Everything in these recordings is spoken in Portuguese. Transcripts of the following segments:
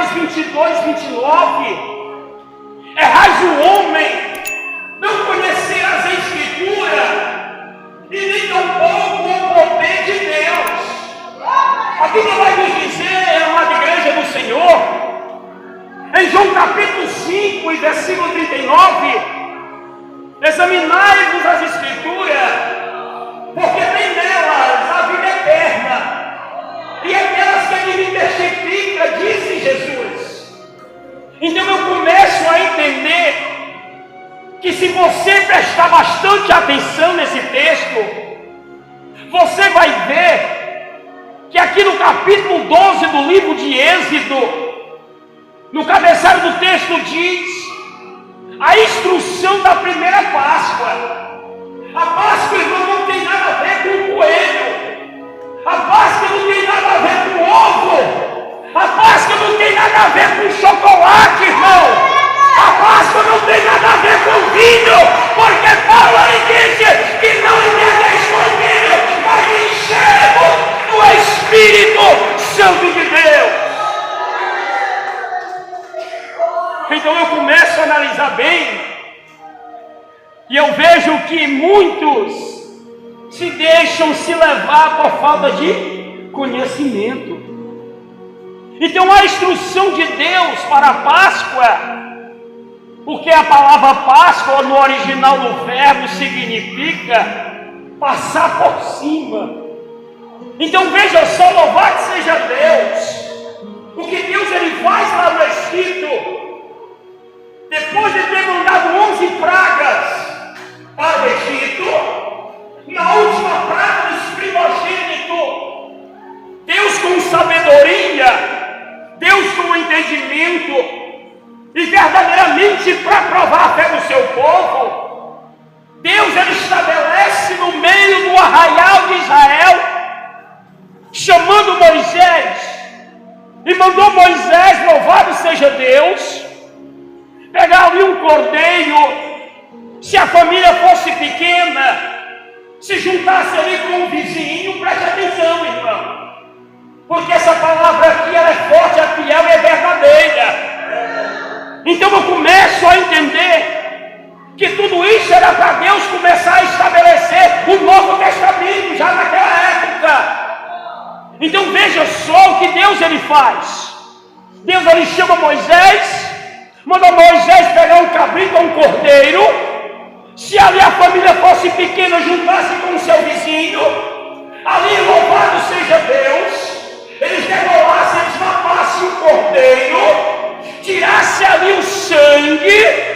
22, 29. Errais o homem, não conhecerás a Escritura, e nem tampouco o poder de Deus. A Bíblia vai nos dizer, amada igreja do Senhor, em João capítulo 5 e versículo 39, examinai-vos as Escrituras, porque tem nelas a vida eterna, e é delas que a vida testifica, disse Jesus. Então eu começo a entender que se você prestar bastante atenção nesse texto, você vai ver que aqui no capítulo 12 do livro de Êxodo, no cabeçalho do texto diz a instrução da primeira Páscoa. A Páscoa, irmão, não tem nada a ver com o coelho. A Páscoa não tem nada a ver com o ovo. A Páscoa não tem nada a ver com chocolate, irmão. A Páscoa não tem nada a ver com vinho, porque Paulo disse que não entendeis com vinho, mas enchemos do Espírito Santo de Deus. Então eu começo a analisar bem, e eu vejo que muitos se deixam se levar por falta de conhecimento. Então a instrução de Deus para a Páscoa, porque a palavra Páscoa no original do verbo significa passar por cima. Então veja só, louvado seja Deus, o que Deus ele faz lá no Egito, depois de ter mandado 11 pragas para o Egito, na última praga dos primogênitos, Deus com sabedoria, Deus com entendimento, e verdadeiramente para provar a fé do seu povo, Deus ele estabelece no meio do arraial de Israel, chamando Moisés, e mandou Moisés, louvado seja Deus, pegar ali um cordeiro, se a família fosse pequena, se juntasse ali com um vizinho, preste atenção, irmão, porque essa palavra aqui ela é forte, é fiel e é verdadeira. Então eu começo a entender que tudo isso era para Deus começar a estabelecer o Novo Testamento já naquela época. Então veja só o que Deus ele faz. Deus ele chama Moisés, manda Moisés pegar um cabrito ou um cordeiro, se ali a família fosse pequena, juntasse com o seu vizinho, ali louvado seja Deus, eles degolassem, eles matassem o cordeiro, tirasse ali o sangue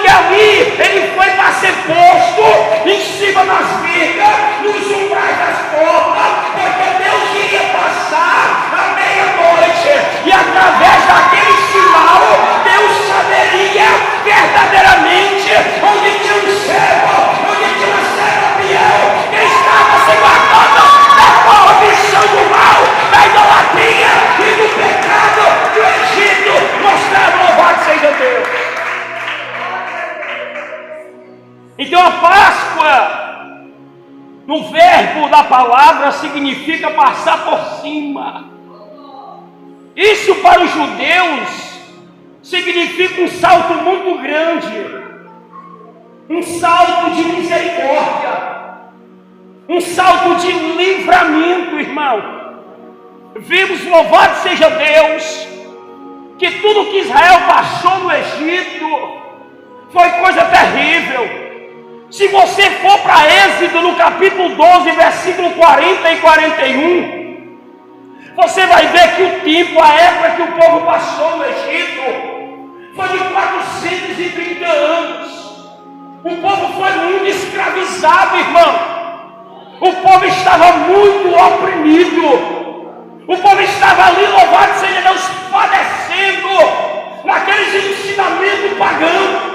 ali, ele foi para ser posto em cima das vigas, nos umbrais das portas, porque Deus queria passar à meia-noite, e através daquele sinal, Deus saberia verdadeiramente onde tinha um servo, onde tinha uma serva fiel, que estava se guardando da corrupção do mal, da idolatria e do pecado do Egito, mostrando louvado seja Deus. Então a Páscoa, no verbo da palavra, significa passar por cima. Isso para os judeus significa um salto muito grande, um salto de misericórdia, um salto de livramento, irmão. Vimos, louvado seja Deus, que tudo que Israel passou no Egito foi coisa terrível. Se você for para Êxodo no capítulo 12, versículo 40 e 41, você vai ver que o tempo, a época que o povo passou no Egito, foi de 430 anos. O povo foi muito escravizado, irmão. O povo estava muito oprimido. O povo estava ali, louvado seja Deus, padecendo naqueles ensinamentos pagãos.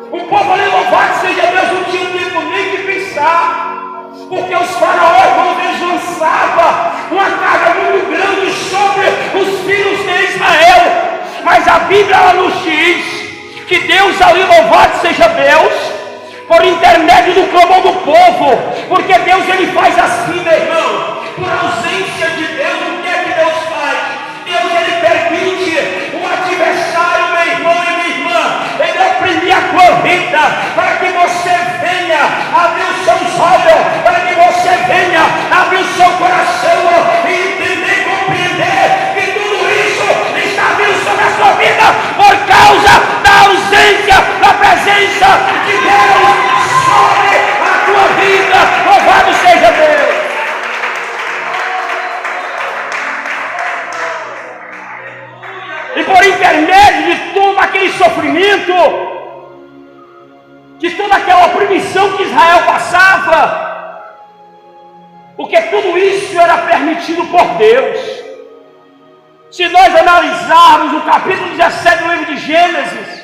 O povo ali, louvado seja Deus, não tinha tempo nem de pensar, porque os faraós, eles lançavam uma carga muito grande sobre os filhos de Israel. Mas a Bíblia ela nos diz que Deus ali, louvado seja Deus, por intermédio do clamor do povo, porque Deus ele faz assim, meu irmão, por ausência de Deus, o que é que Deus faz? Deus ele permite presença de Deus sobre a tua vida. Louvado seja Deus. E por intermédio de todo aquele sofrimento, de toda aquela opressão que Israel passava, porque tudo isso era permitido por Deus. Se nós analisarmos o capítulo 17 do livro de Gênesis,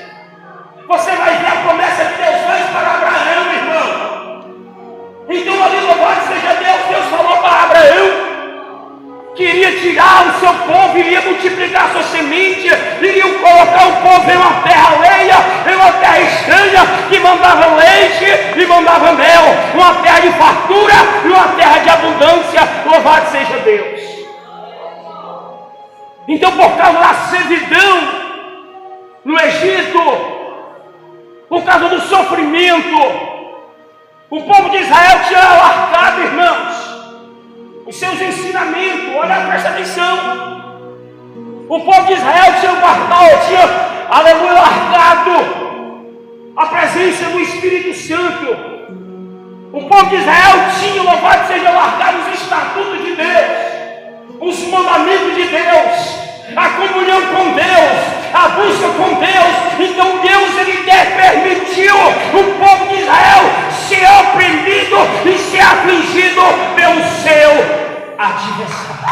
você vai ver a promessa que Deus fez para Abraão, irmão. Então ali, louvado seja Deus, Deus falou para Abraão que iria tirar o seu povo, iria multiplicar a sua semente, iria colocar o povo em uma terra alheia, em uma terra estranha, que mandava leite e mandava mel, uma terra de fartura e uma terra de abundância. Louvado seja Deus. Então, por causa da servidão no Egito, por causa do sofrimento, o povo de Israel tinha largado, irmãos, os seus ensinamentos. Olha, presta atenção. O povo de Israel tinha guardado, tinha, aleluia, largado a presença do Espírito Santo. O povo de Israel tinha, louvado seja, largado os estatutos de Deus, os mandamentos de Deus, a comunhão com Deus, a busca com Deus. Então Deus, ele permitiu o povo de Israel ser oprimido e ser afligido pelo seu adversário.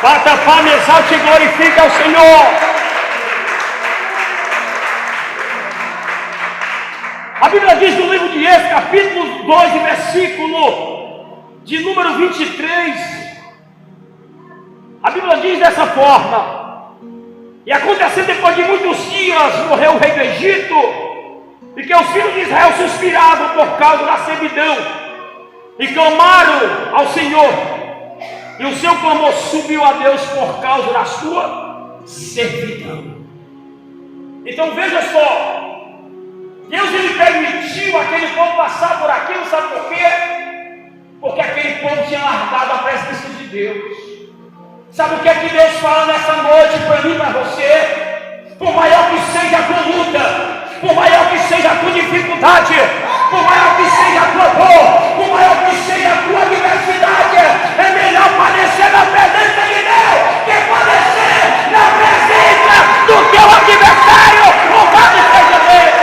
Bata palma, exalte e glorifica ao Senhor. A Bíblia diz no livro de Êxodo, capítulo 2, versículo de número 23, a Bíblia diz dessa forma: e acontecendo depois de muitos dias, morreu o rei do Egito, e que os filhos de Israel suspiravam por causa da servidão, e clamaram ao Senhor, e o seu clamor subiu a Deus por causa da sua servidão. Então veja só, Deus, ele permitiu aquele povo passar por aquilo, sabe por quê? Porque aquele povo tinha largado a presença de Deus. Sabe o que é que Deus fala nessa noite para mim e para você? Por maior que seja a tua luta, por maior que seja a tua dificuldade, por maior que seja a tua dor, por maior que seja a tua adversidade, é melhor padecer na presença de Deus que padecer na presença do teu adversário. Louvado seja Deus.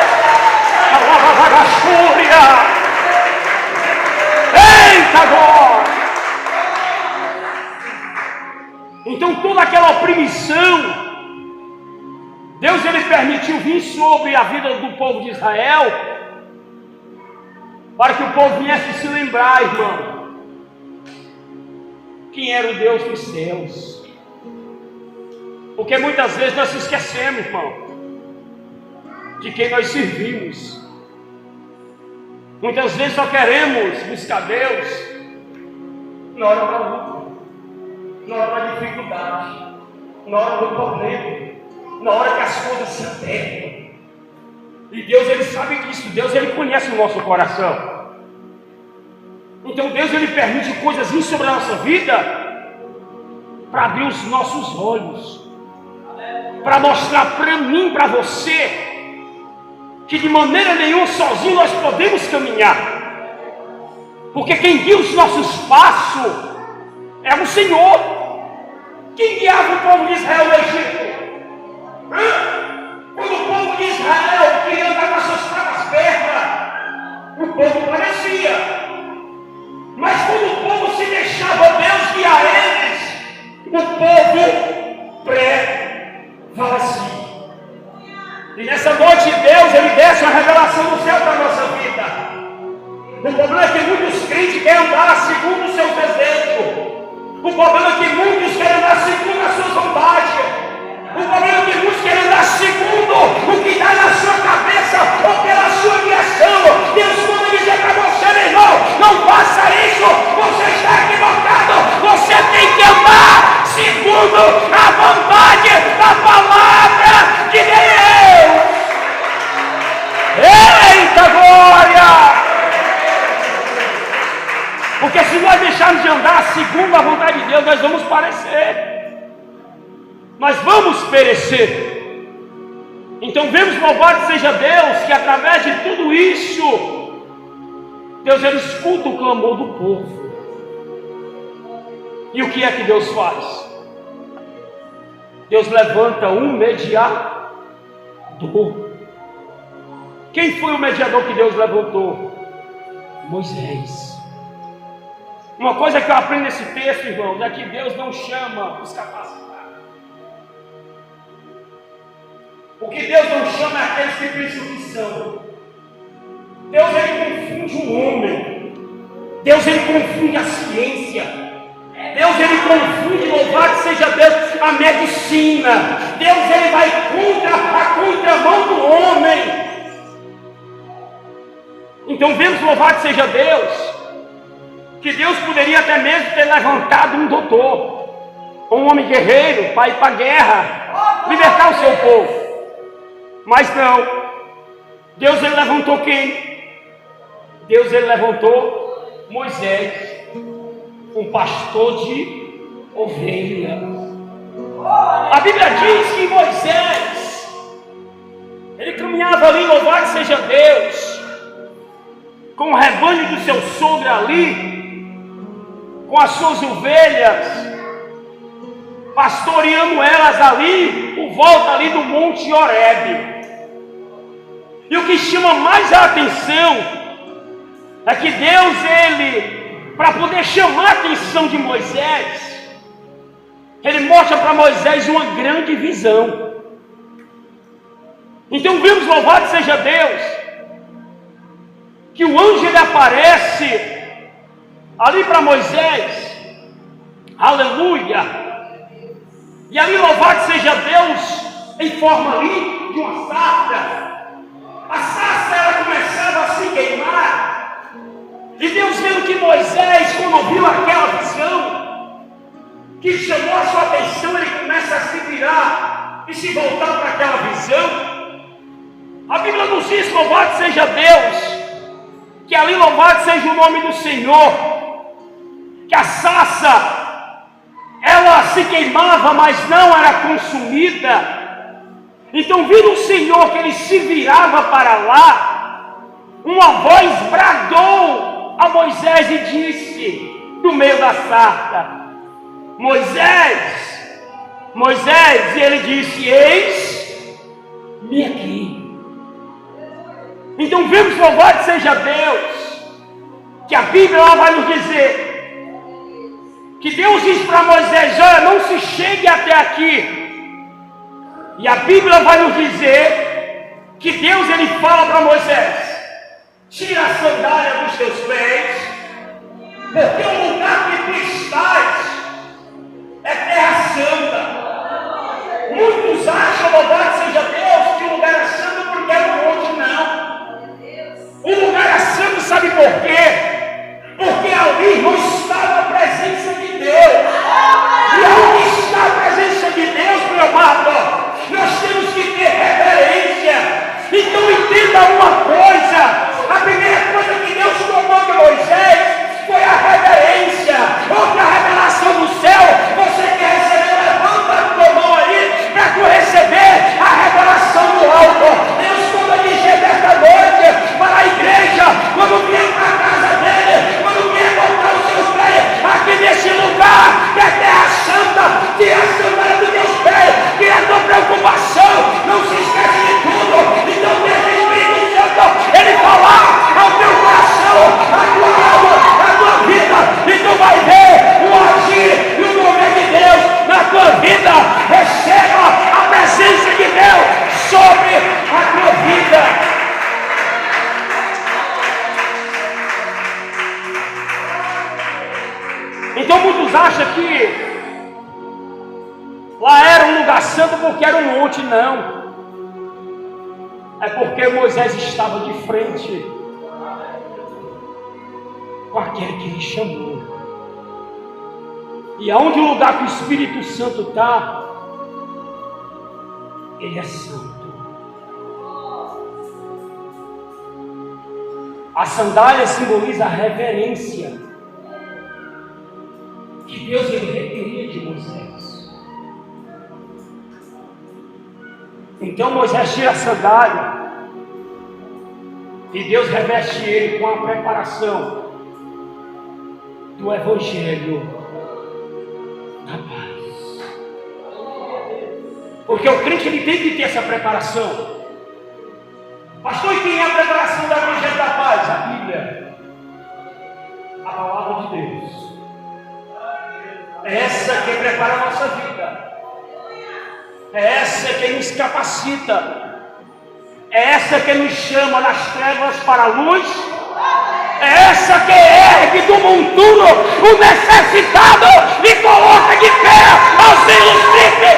Eita glória! Então toda aquela opressão, Deus, ele permitiu vir sobre a vida do povo de Israel, para que o povo viesse se lembrar, irmão, quem era o Deus dos céus. Porque muitas vezes nós se esquecemos, irmão, de quem nós servimos. Muitas vezes só queremos buscar Deus na hora da luta, na hora da dificuldade, na hora do problema, na hora que as coisas se apertam. E Deus, ele sabe disso. Deus, ele conhece o nosso coração. Então Deus, ele permite coisas vir sobre a nossa vida para abrir os nossos olhos, para mostrar para mim, para você, que de maneira nenhuma sozinho nós podemos caminhar, porque quem guia os nossos passos é o Senhor. Quem guiava o povo de Israel no Egito? Quando o povo de Israel queria andar com as suas próprias pernas, o povo parecia. Mas quando o povo se deixava Deus guiar eles, o povo prevalecia. E nessa noite Deus, ele desce uma revelação do céu para a nossa vida. O problema é que muitos crentes querem andar segundo os seus desejos. O problema é que muitos querem andar segundo as suas vontades. O problema é que muitos querem andar segundo o que está na sua cabeça ou pela sua direção. Deus manda dizer para você, meu irmão, não faça isso, você está equivocado. Você tem que andar segundo a vontade da palavra de Deus. Eita glória! Porque se nós deixarmos de andar segundo a vontade de Deus, nós vamos parecer. Nós vamos perecer. Então vemos, louvado seja Deus, que através de tudo isso, Deus ele escuta o clamor do povo. E o que é que Deus faz? Deus levanta um mediador. Quem foi o mediador que Deus levantou? Moisés. Uma coisa que eu aprendo nesse texto, irmãos, é que Deus não chama os capacitados. O que Deus não chama é aqueles que pensam que são. Deus ele confunde o homem. Deus ele confunde a ciência. Deus ele confunde, louvado seja Deus, a medicina. Deus ele vai contra a contramão do homem. Então vemos, louvado seja Deus, que Deus poderia até mesmo ter levantado um doutor, um homem guerreiro para ir para a guerra, libertar o seu povo. Mas não, Deus ele levantou quem? Deus ele levantou Moisés, um pastor de ovelha. A Bíblia diz que Moisés, ele caminhava ali, louvado seja Deus, com o rebanho do seu sogro ali, com as suas ovelhas, pastoreando elas ali, por volta ali do Monte Horebe. E o que chama mais a atenção é que Deus, ele, para poder chamar a atenção de Moisés, ele mostra para Moisés uma grande visão. Então vemos, louvado seja Deus, que o anjo ele aparece ali para Moisés, aleluia, e ali, louvado seja Deus, em forma ali de uma sarça. A sarça ela começava a se queimar, e Deus vendo que Moisés, quando viu aquela visão que chamou a sua atenção, ele começa a se virar e se voltar para aquela visão. A Bíblia nos diz, louvado seja Deus, que ali, louvado seja o nome do Senhor, que a sarça ela se queimava, mas não era consumida. Então, vindo o Senhor que ele se virava para lá, uma voz bradou a Moisés e disse, do meio da sarça: Moisés, Moisés, e ele disse: eis-me aqui. Então vemos, louvado seja Deus, que a Bíblia ela vai nos dizer que Deus diz para Moisés: olha, não se chegue até aqui. E a Bíblia vai nos dizer que Deus ele fala para Moisés: tira a sandália dos teus pés, porque o lugar que tu estás é terra santa. Muitos acham, louvado seja Deus, que o lugar é santo porque é um monte. Não. O lugar é santo, sabe por quê? Porque ali não estava a presença de Deus. E onde está a presença de Deus, meu amado, nós temos que ter reverência. Então entenda uma coisa: a primeira coisa que Deus tomou de Moisés foi a reverência. Outra revelação do céu, você quer receber? Levanta a tua mão aí para tu receber a revelação do alto. Deus quando dizer desta noite para a igreja, quando vier para a casa dele, quando vier botar os seus pés aqui nesse lugar que é terra santa, tira a sandália dos teus pés, tira a tua preocupação, não se esquece de tudo. Então deixa o Espírito Santo ele falar ao teu coração, à tua alma, à tua vida, e tu vai ver o agir e o mover de Deus na tua vida. Receba a presença de Deus sobre a tua vida. Então muitos acham que lá era um lugar santo porque era um monte. Não. É porque Moisés estava de frente com aquele que ele chamou. E aonde o lugar que o Espírito Santo está, ele é santo. A sandália simboliza a reverência que Deus ele requeria de Moisés. Então Moisés tira a sandália e Deus reveste ele com a preparação do Evangelho da paz. Porque o crente ele tem que ter essa preparação. Pastor, e quem é a preparação do Evangelho da paz? A Bíblia, a palavra de Deus. É essa que prepara a nossa vida. É essa que nos capacita. É essa que nos chama das trevas para a luz. É essa que ergue do monturo o necessitado e coloca de pé aos ilustres.